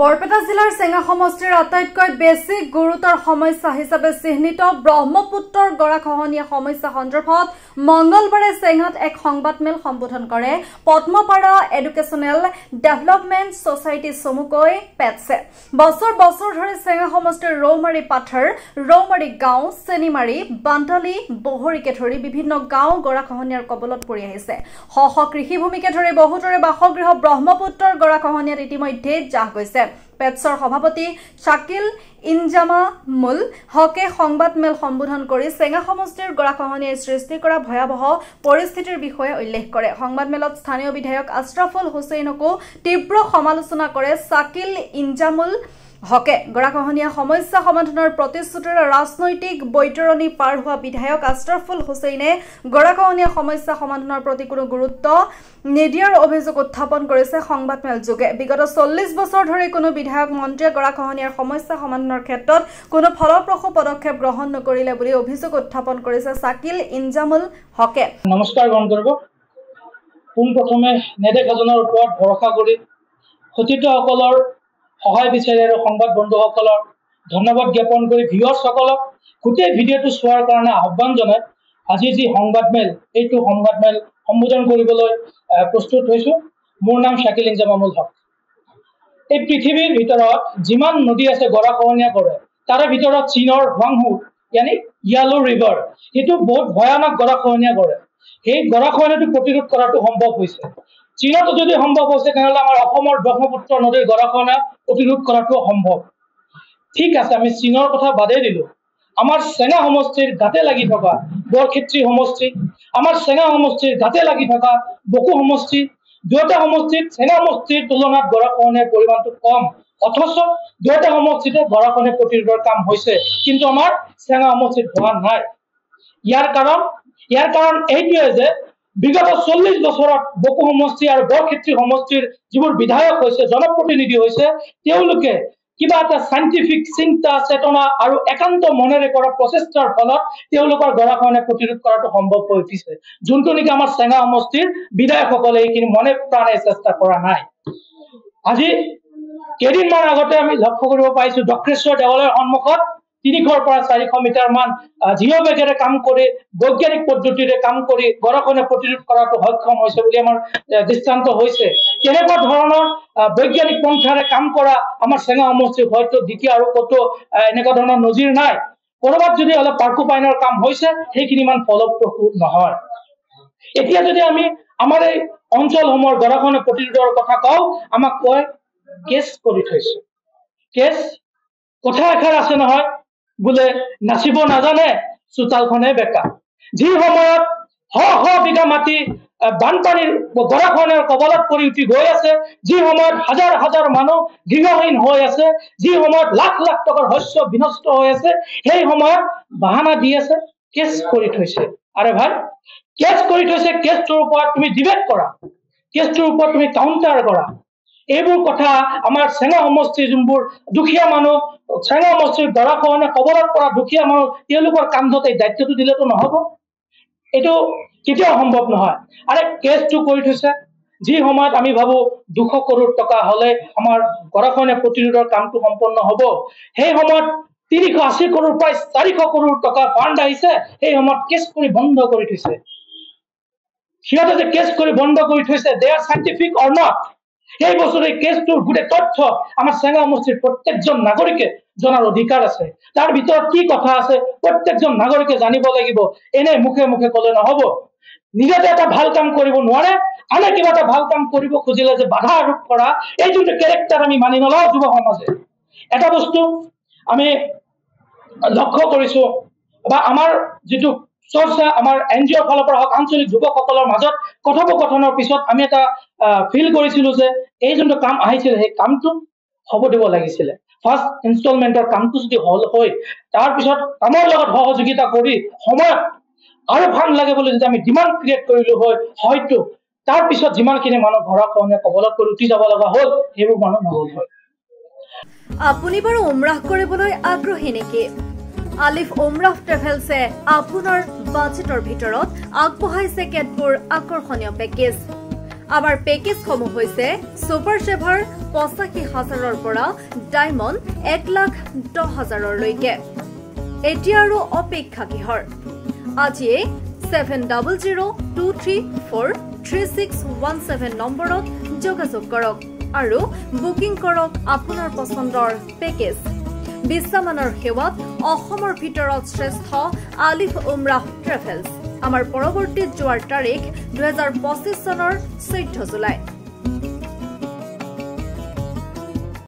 বৰপেটা জিলাৰ চেঙা সমষ্টিৰ আটাইতকৈ বেছি গুৰুতৰ সমস্যা হিচাপে চিহ্নিত ব্ৰহ্মপুত্ৰৰ গৰাখহনীয়া সমস্যা সন্দৰ্ভত মঙ্গলবাৰে চেঙাত এক সংবাদমেল সম্বোধন কৰে পদ্মপাৰা এডুকেশ্যনেল ডেভেলপমেণ্ট ছ'চাইটি চমুকৈ পেটছে। বছৰ বছৰ ধৰি চেঙা সমষ্টিৰ ৰৌমাৰী পাথৰ, ৰৌমাৰী গাঁও, চেনিমাৰী, বান্দালী, বহৰীকে ধৰি বিভিন্ন গাঁও গৰাখহনীয়াৰ কবলত পৰি আহিছে। শ শ কৃষিভূমিকে ধৰি বহুতৰে বাসগৃহ ব্ৰহ্মপুত্ৰৰ গৰাখহনীয়াত ইতিমধ্যে জাহ গৈছে। পেটছৰ সভাপতি শাকিল ইনজামামুল হকে সংবাদমেল সম্বোধন কৰি চেঙা সমষ্টিৰ গৰাখহনীয়াই সৃষ্টি কৰা ভয়াৱহ পৰিস্থিতিৰ বিষয়ে উল্লেখ কৰে। সংবাদমেলত স্থানীয় বিধায়ক আশৰাফুল হুছেইনকো তীব্ৰ সমালোচনা কৰে শাকিল ইনজামুল হকে। গৰাখহনীয়া সমস্যা সমাধানৰ প্ৰতিশ্ৰুতিৰে ৰাজনৈতিক বৈতৰণি পাৰ হোৱা বিধায়ক আশৰাফুল হুছেইনে গৰাখহনীয়া সমস্যা সমাধানৰ প্ৰতি কোনো গুৰুত্ব নিদিয়াৰ অভিযোগ উত্থাপন কৰিছে সংবাদমেল যোগে। বিগত ৪০ বছৰ ধৰি কোনো বিধায়ক মন্ত্ৰীয়ে গৰাখহনীয়াৰ সমস্যা সমাধানৰ ক্ষেত্ৰত কোনো ফলপ্ৰসূ পদক্ষেপ গ্ৰহণ নকৰিলে বুলি অভিযোগ উত্থাপন কৰিছে শাকিল ইনজামুল হকে। নমস্কাৰ গ্ৰহণ কৰিব। পোনপ্ৰথমে নেদেখাজনৰ ওপৰত ভৰসা কৰি সতীৰ্থসকলৰ সহায় বিচাৰি আৰু সংবাদ বন্ধুসকলৰ ধন্যবাদ জ্ঞাপন কৰি ভিউৱাৰ্ছসকলক গোটেই ভিডিঅ'টো চোৱাৰ কাৰণে আহ্বান জনাই আজি যি সংবাদমেল এইটো সংবাদমেল সম্বোধন কৰিবলৈ প্ৰস্তুত হৈছোঁ। মোৰ নাম শাকিল ইনজামামুল হক। এই পৃথিৱীৰ ভিতৰত যিমান নদী আছে গৰাখহনীয়া কৰে, তাৰে ভিতৰত চীনৰ হুৱাংহু ইয়ানি য়ালো ৰিভাৰ এইটো বহুত ভয়ানক গৰাখহনীয়া কৰে। সেই গৰাখহনীয়াটো প্ৰতিৰোধ কৰাটো সম্ভৱ হৈছে। চীনতো যদি সম্ভৱ হৈছে তেনেহ'লে আমাৰ অসমৰ ব্ৰহ্মপুত্ৰ নদীৰ গৰাখহনীয়া প্ৰতিৰোধ কৰাটো সম্ভৱ। ঠিক আছে, আমি চীনৰ কথা বাদেই দিলোঁ। আমাৰ চেঙা সমষ্টিৰ গাতে লাগি থকা বৰক্ষেত্ৰী সমষ্টি, আমাৰ চেঙা সমষ্টিৰ গাতে লাগি থকা বকো সমষ্টি, দুয়োটা সমষ্টিত চেঙা সমষ্টিৰ তুলনাত গৰাখহনীয়াৰ পৰিমাণটো কম, অথচ দুয়োটা সমষ্টিতে গৰাখহনীয়া প্ৰতিৰোধৰ কাম হৈছে, কিন্তু আমাৰ চেঙা সমষ্টিত হোৱা নাই। ইয়াৰ কাৰণ এইটোৱে যে বিগত ৪০ বছৰত বকো সমষ্টি আৰু বৰক্ষেত্ৰী সমষ্টিৰ যিবোৰ বিধায়ক হৈছে, জনপ্ৰতিনিধি হৈছে, তেওঁলোকে কিবা এটা চাইণ্টিফিক চিন্তা চেতনা আৰু একান্ত মনেৰে কৰা প্ৰচেষ্টাৰ ফলত তেওঁলোকৰ গৰাখহনীয়া প্ৰতিৰোধ কৰাটো সম্ভৱ হৈ উঠিছে, যোনটো নেকি আমাৰ চেঙা সমষ্টিৰ বিধায়কসকলে এইখিনি মনে প্ৰাণে চেষ্টা কৰা নাই। আজি কেইদিনমান আগতে আমি লক্ষ্য কৰিব পাৰিছোঁ দক্ষেশ্বৰ দেৱালয়ৰ সন্মুখত ৩০০ পৰা ৪০০ মিটাৰ মান জিঅ' বেগেৰে কাম কৰি বৈজ্ঞানিক পদ্ধতিৰে কাম কৰি গৰাখহনীয়া প্ৰতিৰোধ কৰাটো সক্ষম হৈছে বুলি আমাৰ দৃষ্টান্ত হৈছে। তেনেকুৱা ধৰণৰ বৈজ্ঞানিক পন্থাৰে কাম কৰা আমাৰ চেঙা সমষ্টিৰ হয়তো দ্বিতীয় আৰু ক'তো এনেকুৱা ধৰণৰ নজিৰ নাই। ক'ৰবাত যদি অলপ পাৰ্কোপাইনৰ কাম হৈছে, সেইখিনি ইমান ফলপ্ৰসূ নহয়। এতিয়া যদি আমি আমাৰ এই অঞ্চলসমূহৰ গৰাখহনীয়া প্ৰতিৰোধৰ কথা কওঁ, আমাক কয় কেছ কৰি থৈছে। কেছ কথা এষাৰ আছে নহয়, বোলে নাচিব নাজানে চোতালখনে বেকা। যি সময়ত শ শ বিঘা মাটি বানপানীৰ গৰাখহনীয়াৰ কবলত পৰি উঠি গৈ আছে, যি সময়ত হাজাৰ হাজাৰ মানুহ গৃহহীন হৈ আছে, যি সময়ত লাখ লাখ টকাৰ শস্য বিনষ্ট হৈ আছে, সেই সময়ত বাহানা দি আছে কেছ কৰি থৈছে। আৰে ভাই, কেছ কৰি থৈছে, কেছটোৰ ওপৰত তুমি ডিবেট কৰা, কেছটোৰ ওপৰত তুমি কাউণ্টাৰ কৰা। এইবোৰ কথা আমাৰ চেঙা সমষ্টিৰ যোনবোৰ দুখীয়া মানুহ, চেঙা সমষ্টিৰ গৰাখহনীয়া কবলত পৰা দুখীয়া মানুহ, তেওঁলোকৰ কান্ধত এই দায়িত্বটো দিলেতো নহ'ব। এইটো কেতিয়াও সম্ভৱ নহয়। আৰে কেছটো কৰি থৈছে, যি সময়ত আমি ভাবো ২০০ কৰোৰ টকা হ'লে আমাৰ গৰাখহনীয়া প্ৰতিৰোধৰ কামটো সম্পন্ন হ'ব, সেই সময়ত ৩৮০ কৰোৰ প্ৰায় ৪০০ কৰোৰ টকা ফাণ্ড আহিছে, সেই সময়ত কেছ কৰি বন্ধ কৰি থৈছে। সিহঁতে যে কেছ কৰি বন্ধ কৰি থৈছে, দে আৰ চাইণ্টিফিক অৰ নট, সেই বছৰে কেছটোৰ গোটেই তথ্য আমাৰ চেঙা সমষ্টিৰ প্ৰত্যেকজন নাগৰিকে জনাৰ অধিকাৰ আছে। তাৰ ভিতৰত কি কথা আছে প্ৰত্যেকজন নাগৰিকে জানিব লাগিব। এনে মুখে মুখে ক'লে নহ'ব। নিজে এটা ভাল কাম কৰিব নোৱাৰে, আনে কিবা এটা ভাল কাম কৰিব খুজিলে যে বাধা আৰোপ কৰা, এই যোনটো কেৰেক্টাৰ আমি মানি নলওঁ যুৱ সমাজে। এটা বস্তু আমি লক্ষ্য কৰিছো, বা আমাৰ যিটো চৰ্চা আমাৰ NGOৰ ফালৰ পৰা হওক, আঞ্চলিক যুৱকসকলৰ মাজত কথোপকথনৰ পিছত আমি এটা ফিল কৰিছিলো যে এই যোনটো কাম আহিছিলে, সেই কামটো হ'ব দিব লাগিছিলে। ফাৰ্ষ্ট ইনষ্টলমেণ্টৰ কামটো যদি হল হয়, তাৰপিছত কামৰ লগত সহযোগিতা কৰি সময়ত আৰু ফাণ্ড লাগে বুলি যদি আমি ডিমাণ্ড ক্ৰিয়েট কৰিলো হয়, হয়তো তাৰপিছত যিমানখিনি মানুহ গৰাখহনীয়া কবলত পৰি উঠি যাব লগা হ'ল, সেইবোৰ মানুহ নহ'ল হয়। আপুনি বাৰু উমৰাহ কৰিবলৈ আগ্ৰহী নেকি? আলিফ উমৰাহ ট্ৰেভেলছে আপোনাৰ বাজেটৰ ভিতৰত আগবঢ়াইছে কেতবোৰ আকৰ্ষণীয় পেকেজ। আমাৰ পেকেজসমূহ হৈছে সুপাৰ সেভাৰ ৮৫,০০০ৰ পৰা ডায়মণ্ড ১,১০,০০০লৈকে। এতিয়া আৰু অপেক্ষা কিহৰ? আজিয়ে 7002343617 নম্বৰত যোগাযোগ কৰক আৰু বুকিং কৰক আপোনাৰ পছন্দৰ পেকেজ। বিশ্বামানৰ সেৱাত অসমৰ ভিতৰত শ্ৰেষ্ঠ আলিফ উমৰাহ ট্ৰেভেলছ। আমাৰ পৰৱৰ্তী যোৱাৰ তাৰিখ ২০২৫ চনৰ ১৪ জুলাই।